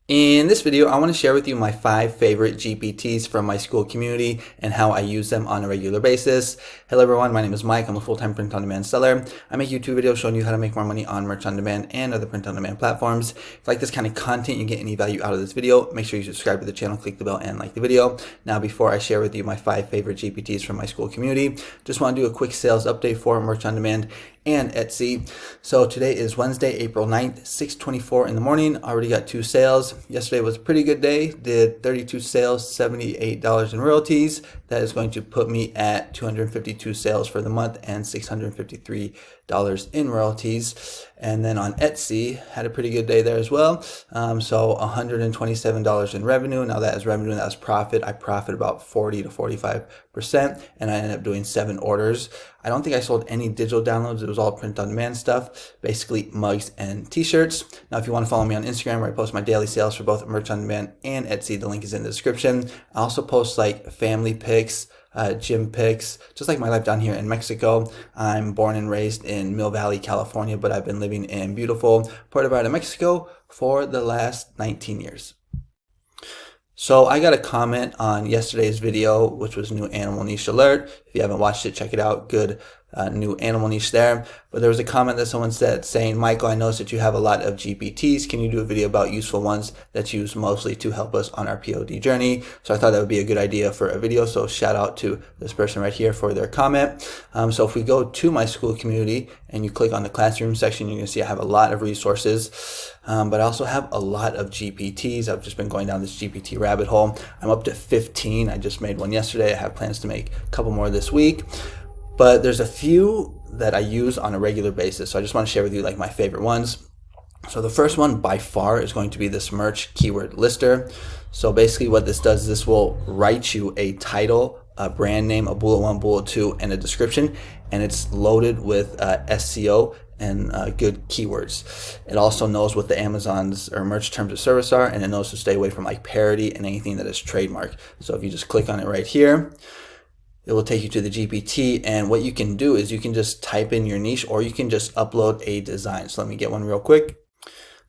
In this video, I want to share with you my 5 favorite GPTs from my school community and how I use them on a regular basis. Hello everyone, my name is Mike. I'm a full-time print-on-demand seller. I make YouTube videos showing you how to make more money on merch on demand and other print-on-demand platforms. If you like this kind of content, you get any value out of this video, make sure you subscribe to the channel, click the bell, and like the video. Now, before I share with you my 5 favorite GPTs from my school community, just want to do a quick sales update for merch on demand and Etsy. So today is Wednesday, April 9th, 6:24 in the morning. Already got 2 sales. Yesterday was a pretty good day. Did 32 sales, $78 in royalties. That is going to put me at 252 sales for the month and $653 in royalties. And then on Etsy, had a pretty good day there as well. So $127 in revenue. Now that is revenue, that is profit. I profit about 40 to 45%, and I ended up doing 7 orders. I don't think I sold any digital downloads. It was all print on demand stuff, basically mugs and t-shirts. Now, if you want to follow me on Instagram, where I post my daily sales for both merch on demand and Etsy, the link is in the description. I also post like family pics, gym pics, just like my life down here in Mexico. I'm born and raised in Mill Valley, California, but I've been living in beautiful Puerto Vallarta, Mexico for the last 19 years. So I got a comment on yesterday's video, which was new animal niche alert. If you haven't watched it, check it out. Good new animal niche there. But there was a comment that someone said saying, Michael, I noticed that you have a lot of GPTs. Can you do a video about useful ones that you use mostly to help us on our POD journey? So I thought that would be a good idea for a video. So shout out to this person right here for their comment. So if we go to my school community and you click on the classroom section, you're going to see I have a lot of resources. But I also have a lot of GPTs. I've just been going down this GPT rabbit hole. I'm up to 15. I just made one yesterday. I have plans to make a couple more this week. But there's a few that I use on a regular basis. So I just want to share with you like my favorite ones. So the first one by far is going to be this merch keyword lister. So basically what this does is this will write you a title, a brand name, a bullet 1, bullet 2, and a description. And it's loaded with SEO and good keywords. It also knows what the Amazon's or merch terms of service are, and it knows to stay away from like parody and anything that is trademark. So if you just click on it right here, it will take you to the GPT, and what you can do is you can just type in your niche, or you can just upload a design. So let me get one real quick.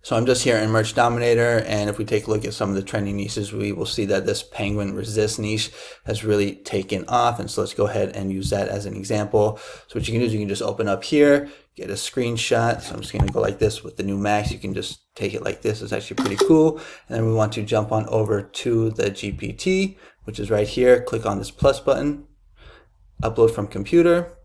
So I'm just here in Merch Dominator, and if we take a look at some of the trending niches, we will see that this penguin resist niche has really taken off. And so let's go ahead and use that as an example. So what you can do is you can just open up here, get a screenshot. So I'm just going to go like this with the new Max. You can just take it like this. It's actually pretty cool. And then we want to jump on over to the GPT, which is right here. Click on this plus button, upload from computer,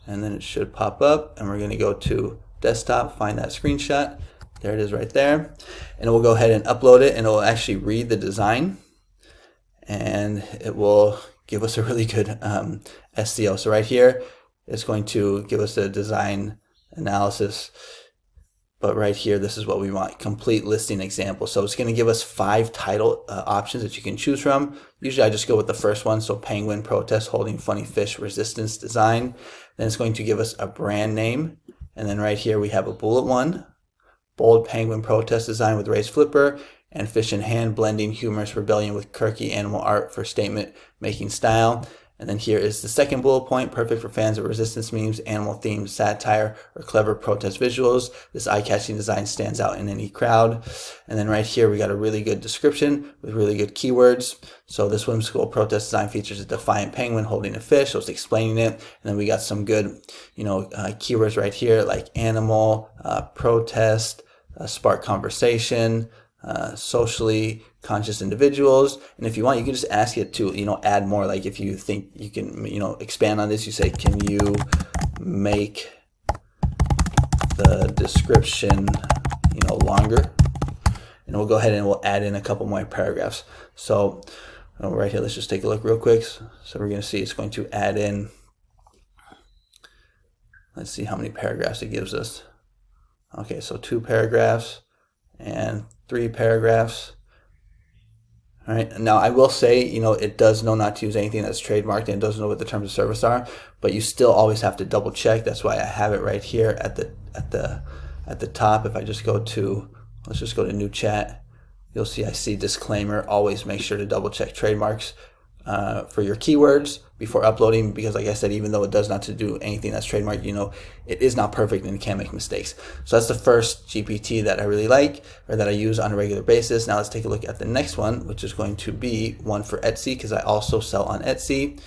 and then it should pop up, and we're going to go to desktop, find that screenshot. There it is right there, and we'll go ahead and upload it, and it will actually read the design, and it will give us a really good SEO. So right here it's going to give us a design analysis, but right here, this is what we want, complete listing example. So it's going to give us 5 title options that you can choose from. Usually I just go with the first one, so penguin protest holding funny fish resistance design. Then it's going to give us a brand name, and then right here we have a bullet 1, bold penguin protest design with raised flipper and fish in hand, blending humorous rebellion with quirky animal art for statement making style. And then here is the second bullet point, perfect for fans of resistance memes, animal themed satire, or clever protest visuals. This eye-catching design stands out in any crowd. And then right here, we got a really good description with really good keywords. So this whimsical protest design features a defiant penguin holding a fish, so it's explaining it. And then we got some good, keywords right here, like animal, protest, spark conversation, socially conscious individuals. And if you want, you can just ask it to add more. Like if you think you can expand on this, you say, can you make the description longer, and we'll go ahead and we'll add in a couple more paragraphs. So right here, let's just take a look real quick. So we're going to see it's going to add in, let's see how many paragraphs it gives us. Okay, so 2 paragraphs and 3 paragraphs. All right. Now I will say, it does know not to use anything that's trademarked, and it doesn't know what the terms of service are, but you still always have to double check. That's why I have it right here at the top. If I just go to, let's just go to new chat, you'll see I see disclaimer. Always make sure to double check trademarks for your keywords before uploading, because like I said, even though it does not to do anything that's trademarked, you know, it is not perfect and it can make mistakes. So that's the first GPT that I really like, or that I use on a regular basis. Now let's take a look at the next one, which is going to be one for Etsy, because I also sell on Etsy.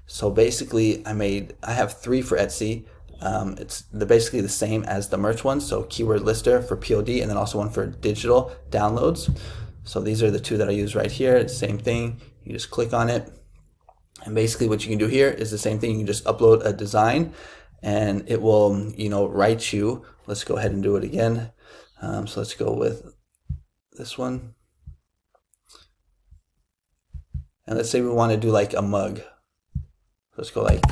So basically I have 3 for Etsy. They're basically the same as the merch one. So keyword lister for POD, and then also one for digital downloads. So these are the 2 that I use right here. Same thing. You just click on it. And basically what you can do here is the same thing. You can just upload a design and it will, you know, write you. Let's go ahead and do it again. So let's go with this one. And let's say we want to do like a mug. Let's go like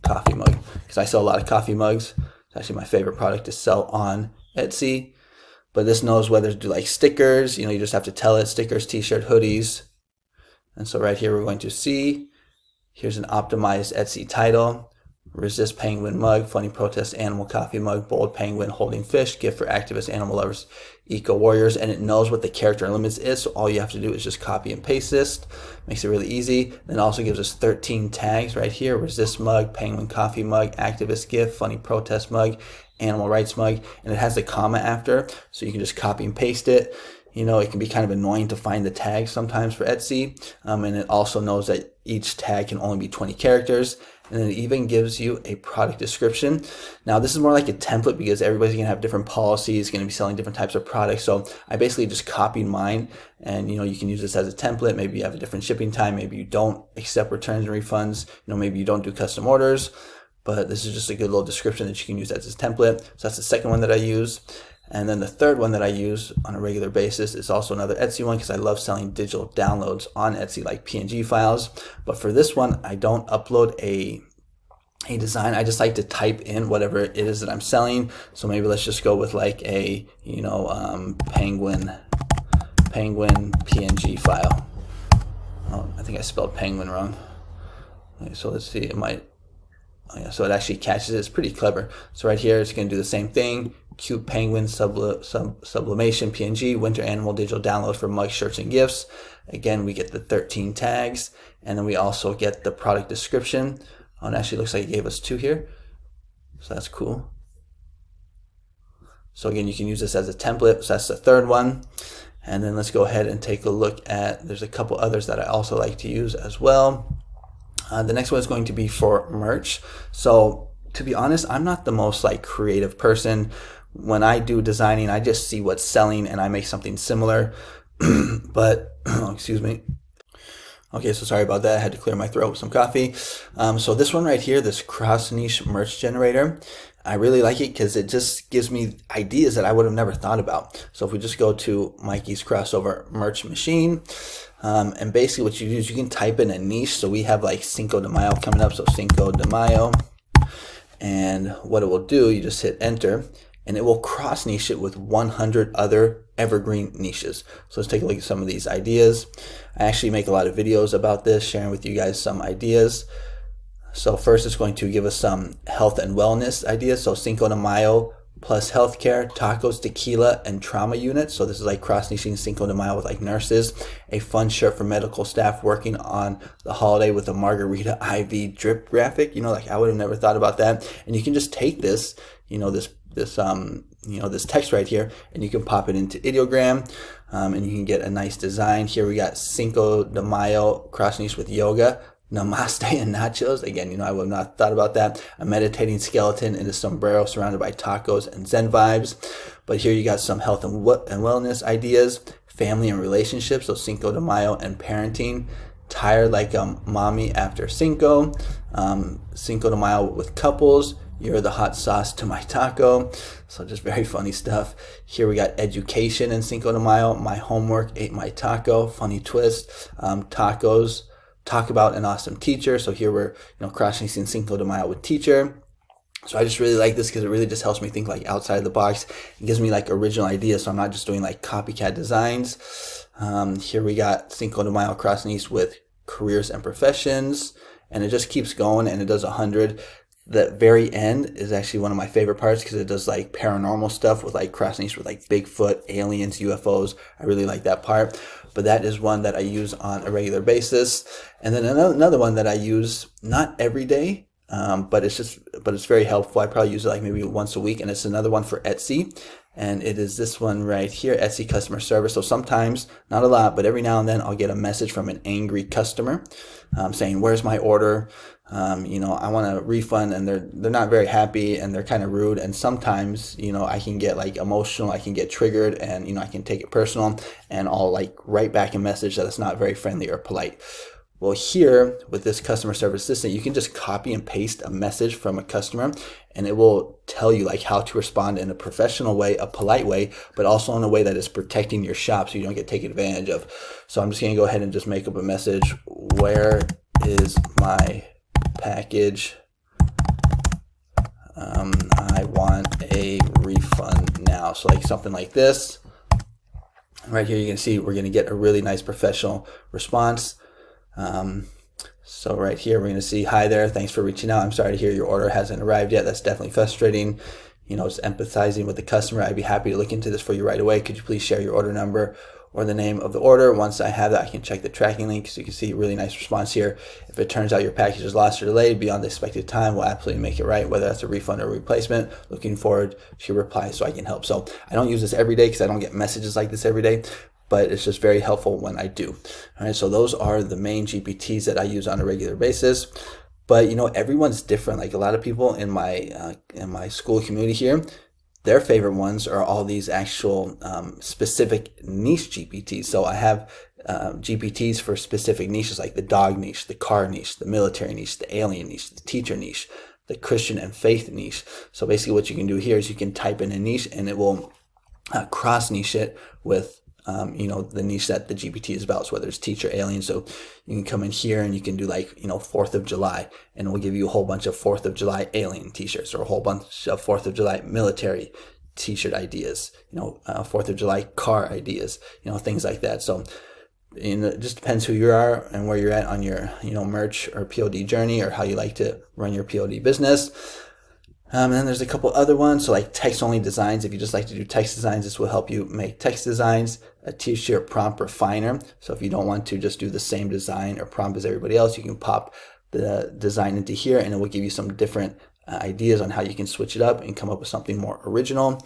coffee mug, because I sell a lot of coffee mugs. It's actually my favorite product to sell on Etsy. But this knows whether to do like stickers. You know, you just have to tell it: stickers, t-shirt, hoodies. And so right here we're going to see, here's an optimized Etsy title: resist penguin mug, funny protest animal coffee mug, bold penguin holding fish, gift for activists, animal lovers, eco warriors. And it knows what the character limits is, so all you have to do is just copy and paste this. Makes it really easy. Then also gives us 13 tags right here: resist mug, penguin coffee mug, activist gift, funny protest mug, animal rights mug. And it has the comma after, so you can just copy and paste it. You know, it can be kind of annoying to find the tags sometimes for Etsy. And it also knows that each tag can only be 20 characters. And then it even gives you a product description. Now, this is more like a template, because everybody's going to have different policies, going to be selling different types of products. So I basically just copied mine, and, you know, you can use this as a template. Maybe you have a different shipping time. Maybe you don't accept returns and refunds. You know, maybe you don't do custom orders. But this is just a good little description that you can use as a template. So that's the second one that I use. And then the third one that I use on a regular basis is also another Etsy one, because I love selling digital downloads on Etsy, like PNG files. But for this one, I don't upload a design. I just like to type in whatever it is that I'm selling. So maybe let's just go with like a, you know, penguin PNG file. Oh, I think I spelled penguin wrong. Okay, so let's see, it might. Oh yeah, so it actually catches it. It's pretty clever. So right here, it's going to do the same thing: cute penguin sublimation PNG winter animal digital download for mug, shirts, and gifts. Again, we get the 13 tags, and then we also get the product description. Oh, it actually looks like it gave us 2 here, so that's cool. So again, you can use this as a template. So that's the third one. And then let's go ahead and take a look at, there's a couple others that I also like to use as well. The next one is going to be for merch. So to be honest, I'm not the most like creative person. When I do designing, I just see what's selling and I make something similar. But excuse me. Okay, so sorry about that. I had to clear my throat with some coffee. So this one right here, this cross niche merch generator, I really like it because it just gives me ideas that I would have never thought about. So if we just go to Mikey's crossover merch machine, and basically what you do is you can type in a niche. So we have like Cinco de Mayo coming up. So Cinco de Mayo. And what it will do, you just hit enter, and it will cross niche it with 100 other evergreen niches. So let's take a look at some of these ideas. I actually make a lot of videos about this, sharing with you guys some ideas. So first, it's going to give us some health and wellness ideas. So Cinco de Mayo plus healthcare, tacos, tequila, and trauma units. So this is like cross-niching Cinco de Mayo with like nurses. A fun shirt for medical staff working on the holiday with a margarita IV drip graphic. You know, like I would have never thought about that. And you can just take this, you know, this text right here, and you can pop it into ideogram, and you can get a nice design. Here we got Cinco de Mayo cross-niche with yoga, namaste, and nachos. Again, you know, I would not have thought about that. A meditating skeleton in a sombrero surrounded by tacos and Zen vibes. But here you got some health and wellness ideas, family and relationships. So Cinco de Mayo and parenting. Tired like a mommy after Cinco. Cinco de Mayo with couples. You're the hot sauce to my taco. So just very funny stuff. Here we got education in Cinco de Mayo. My homework ate my taco. Funny twist. Tacos. Talk about an awesome teacher. So here we're, you know, crossing Cinco de Mayo with teacher. So I just really like this because it really just helps me think like outside the box. It gives me like original ideas, so I'm not just doing like copycat designs. Here we got Cinco de Mayo crossing with careers and professions, and it just keeps going, and it does 100. the very end is actually one of my favorite parts because it does like paranormal stuff with like cross niche with like Bigfoot, aliens, UFOs. I really like that part. But that is one that I use on a regular basis. And then another one that I use not every day, but it's very helpful. I probably use it like maybe once a week, and it's another one for Etsy. And it is this one right here, Etsy customer service. So sometimes, not a lot, but every now and then I'll get a message from an angry customer saying, where's my order? I want a refund, and they're not very happy, and they're kind of rude. And sometimes, I can get like emotional, I can get triggered, and, I can take it personal, and I'll like write back a message that is not very friendly or polite. Well, here with this customer service assistant, you can just copy and paste a message from a customer, and it will tell you like how to respond in a professional way, a polite way, but also in a way that is protecting your shop so you don't get taken advantage of. So I'm just going to go ahead and just make up a message. Where is my package? I want a refund now. So like something like this. Right here you can see we're going to get a really nice professional response. So right here, we're going to see, hi there, thanks for reaching out. I'm sorry to hear your order hasn't arrived yet. That's definitely frustrating. It's empathizing with the customer. I'd be happy to look into this for you right away. Could you please share your order number or the name of the order? Once I have that, I can check the tracking link. So you can see a really nice response here. If it turns out your package is lost or delayed beyond the expected time, we'll absolutely make it right, whether that's a refund or replacement. Looking forward to your reply so I can help. So I don't use this every day because I don't get messages like this every day, but it's just very helpful when I do. All right, so those are the main GPTs that I use on a regular basis. But everyone's different. Like a lot of people in my school community here, their favorite ones are all these actual specific niche GPTs. So I have GPTs for specific niches, like the dog niche, the car niche, the military niche, the alien niche, the teacher niche, the Christian and faith niche. So basically what you can do here is you can type in a niche, and it will cross niche it with the niche that the GPT is about. So whether it's teacher, alien, so you can come in here and you can do like, 4th of July, and it will give you a whole bunch of 4th of July alien t-shirts, or a whole bunch of 4th of July military t-shirt ideas, 4th of July car ideas, things like that. So it just depends who you are and where you're at on your, merch or POD journey, or how you like to run your POD business. And then there's a couple other ones, so like text-only designs. If you just like to do text designs, this will help you make text designs. A t-shirt prompt refiner. So if you don't want to just do the same design or prompt as everybody else, you can pop the design into here, and it will give you some different ideas on how you can switch it up and come up with something more original.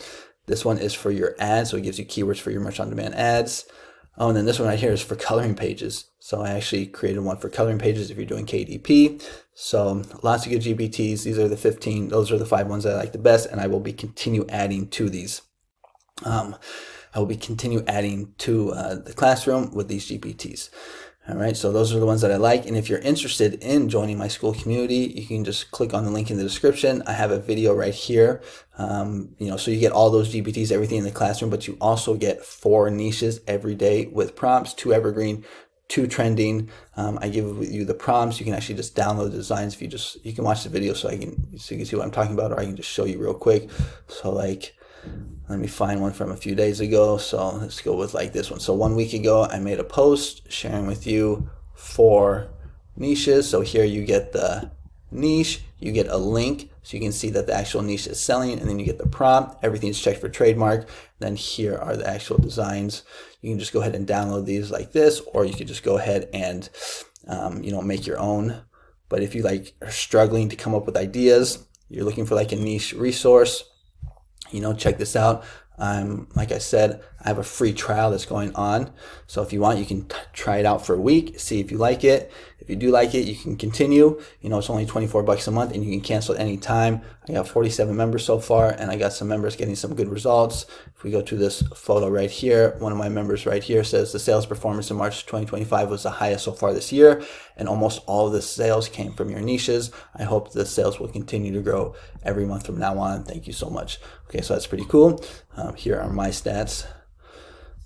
This one is for your ads, so it gives you keywords for your merch on demand ads. Oh, and then this one right here is for coloring pages. So I actually created one for coloring pages if you're doing KDP. So lots of good GPTs. These are the 15. Those are the 5 ones that I like the best, and I will be continue adding to these. I will be continue adding to the classroom with these GPTs. All right, so those are the ones that I like. And if you're interested in joining my school community, you can just click on the link in the description. I have a video right here. So you get all those GPTs, everything in the classroom, but you also get 4 niches every day with prompts, 2 evergreen, 2 trending. I give you the prompts. You can actually just download the designs. If you can watch the video so you can see what I'm talking about, or I can just show you real quick. So like, let me find one from a few days ago. So let's go with like this one. So 1 week ago, I made a post sharing with you 4 niches. So here you get the niche, you get a link so you can see that the actual niche is selling, and then you get the prompt. Everything's checked for trademark. Then here are the actual designs. You can just go ahead and download these like this, or you could just go ahead and make your own. But if you are struggling to come up with ideas, you're looking for like a niche resource, check this out. Like I said, I have a free trial that's going on. So if you want, you can try it out for a week, see if you like it. If you do like it, you can continue. It's only $24 a month, and you can cancel at any time. I got 47 members so far, and I got some members getting some good results. If we go to this photo right here, one of my members right here says the sales performance in March 2025 was the highest so far this year, and almost all of the sales came from your niches. I hope the sales will continue to grow every month from now on. Thank you so much. Okay, so that's pretty cool. Here are my stats.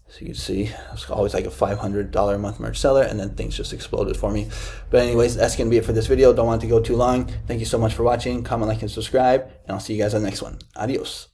So you can see I was always like a $500 a month merch seller, and then things just exploded for me. But anyways, that's going to be it for this video. Don't want it to go too long. Thank you so much for watching. Comment, like, and subscribe, and I'll see you guys on the next one. Adios.